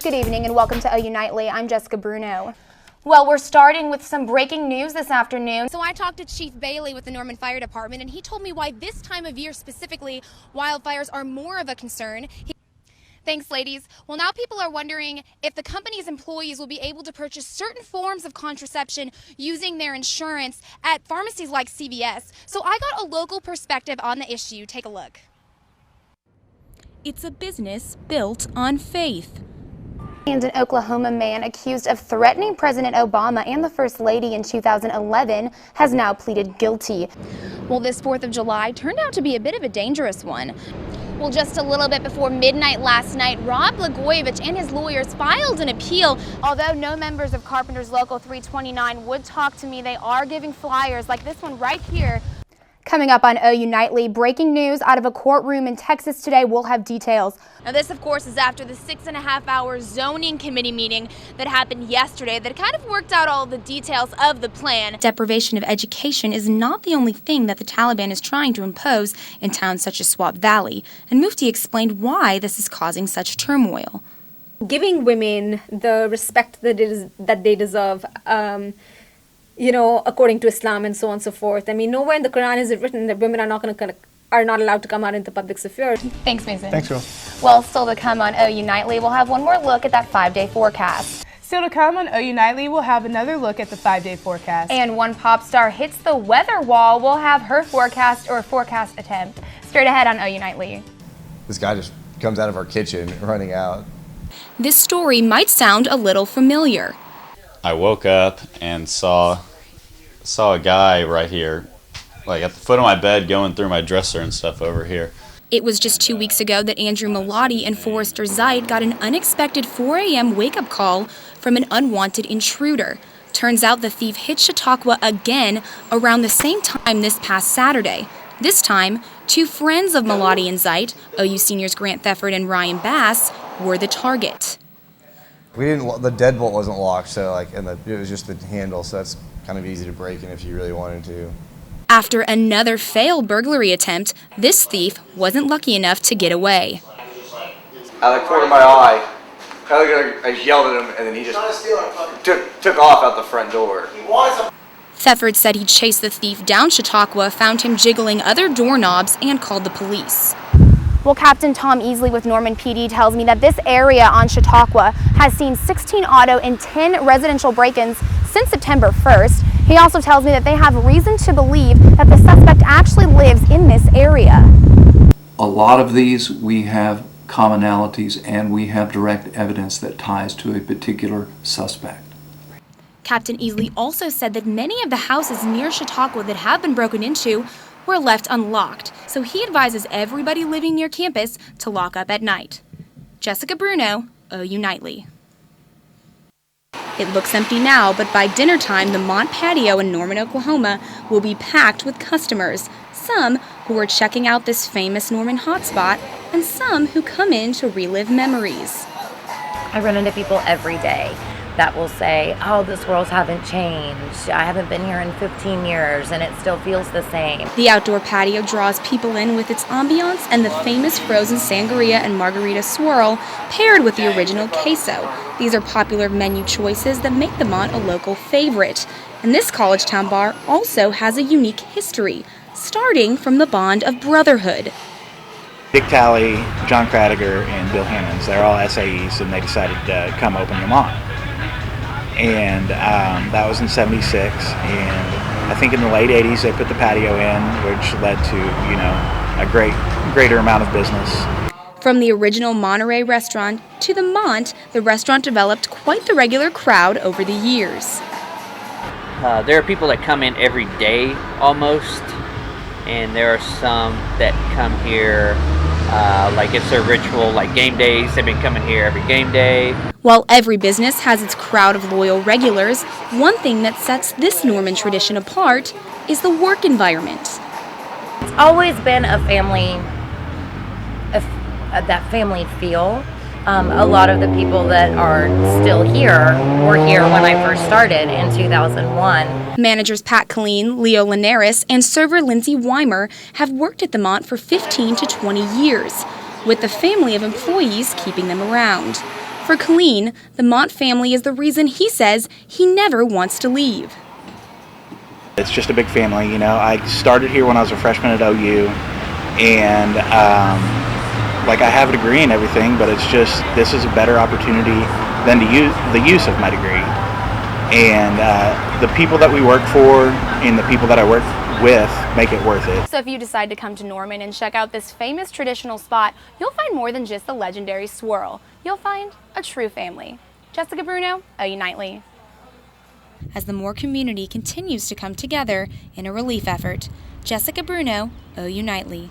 Good evening and welcome to OU Nightly. I'm Jessica Bruno. Well, we're starting with some breaking news this afternoon. So I talked to Chief Bailey with the Norman Fire Department, and he told me why this time of year specifically, wildfires are more of a concern. Thanks, ladies. Well, now people are wondering if the company's employees will be able to purchase certain forms of contraception using their insurance at pharmacies like CVS. So I got a local perspective on the issue. Take a look. It's a business built on faith. And an Oklahoma man accused of threatening President Obama and the First Lady in 2011 has now pleaded guilty. Well, this 4th of July turned out to be a bit of a dangerous one. Well, just a little bit before midnight last night, Rob Blagojevich and his lawyers filed an appeal. Although no members of Carpenter's Local 329 would talk to me, they are giving flyers like this one right here. Coming up on OU Nightly, breaking news out of a courtroom in Texas today. We'll have details. Now this, of course, is after the 6.5-hour zoning committee meeting that happened yesterday that kind of worked out all the details of the plan. Deprivation of education is not the only thing that the Taliban is trying to impose in towns such as Swat Valley, and Mufti explained why this is causing such turmoil. Giving women the respect that they deserve, according to Islam and so on and so forth. I mean, nowhere in the Quran is it written that women are not allowed to come out into public sphere. Thanks, Mason. Thanks, Will. Well, still to come on OU Nightly, we'll have one more look at that 5-day forecast. Still to come on OU Nightly, we'll have another look at the 5-day forecast. And one pop star hits the weather wall. We'll have her forecast attempt. Straight ahead on OU Nightly. This guy just comes out of our kitchen running out. This story might sound a little familiar. I woke up and saw a guy right here, like at the foot of my bed, going through my dresser and stuff over here. It was just 2 weeks ago that Andrew Malati and Forrester Zeit got an unexpected 4 a.m. wake-up call from an unwanted intruder. Turns out the thief hit Chautauqua again around the same time this past Saturday. This time, two friends of Malati and Zeit, OU seniors Grant Thefford and Ryan Bass, were the target. The deadbolt wasn't locked, so it was just the handle, so that's kind of easy to break in if you really wanted to. After another failed burglary attempt, this thief wasn't lucky enough to get away. Out of the corner of my eye, I yelled at him, and then he just took off out the front door. Thefford said he chased the thief down Chautauqua, found him jiggling other doorknobs, and called the police. Well, Captain Tom Easley with Norman PD tells me that this area on Chautauqua has seen 16 auto and 10 residential break-ins since September 1st. He also tells me that they have reason to believe that the suspect actually lives in this area. A lot of these we have commonalities and we have direct evidence that ties to a particular suspect. Captain Easley also said that many of the houses near Chautauqua that have been broken into were left unlocked, so he advises everybody living near campus to lock up at night. Jessica Bruno, OU Nightly. It looks empty now, but by dinner time, the Mont Patio in Norman, Oklahoma will be packed with customers, some who are checking out this famous Norman hotspot, and some who come in to relive memories. I run into people every day that will say, oh, this world hasn't changed. I haven't been here in 15 years and it still feels the same. The outdoor patio draws people in with its ambiance and the famous frozen sangria and margarita swirl paired with the original queso. These are popular menu choices that make the Mont a local favorite. And this college town bar also has a unique history, starting from the bond of brotherhood. Dick Talley, John Kradiger, and Bill Hammonds, they're all SAEs, and they decided to come open the Mont. And that was in '76, and I think in the late '80s they put the patio in, which led to, a greater amount of business. From the original Monterey restaurant to the Mont, the restaurant developed quite the regular crowd over the years. There are people that come in every day almost, and there are some that come here like it's their ritual, like game days. They've been coming here every game day. While every business has its crowd of loyal regulars, one thing that sets this Norman tradition apart is the work environment. It's always been a family, that family feel. A lot of the people that are still here were here when I first started in 2001. Managers Pat Colleen, Leo Linares, and server Lindsay Weimer have worked at the Mont for 15 to 20 years, with the family of employees keeping them around. For Colleen, the Mott family is the reason he says he never wants to leave. It's just a big family, you know. I started here when I was a freshman at OU, and like I have a degree and everything, but it's just, this is a better opportunity than the use of my degree. And the people that we work for and the people that I work with make it worth it. So if you decide to come to Norman and check out this famous traditional spot, you'll find more than just the legendary swirl. You'll find a true family. Jessica Bruno, OU Nightly. As the Moore community continues to come together in a relief effort, Jessica Bruno, OU Nightly.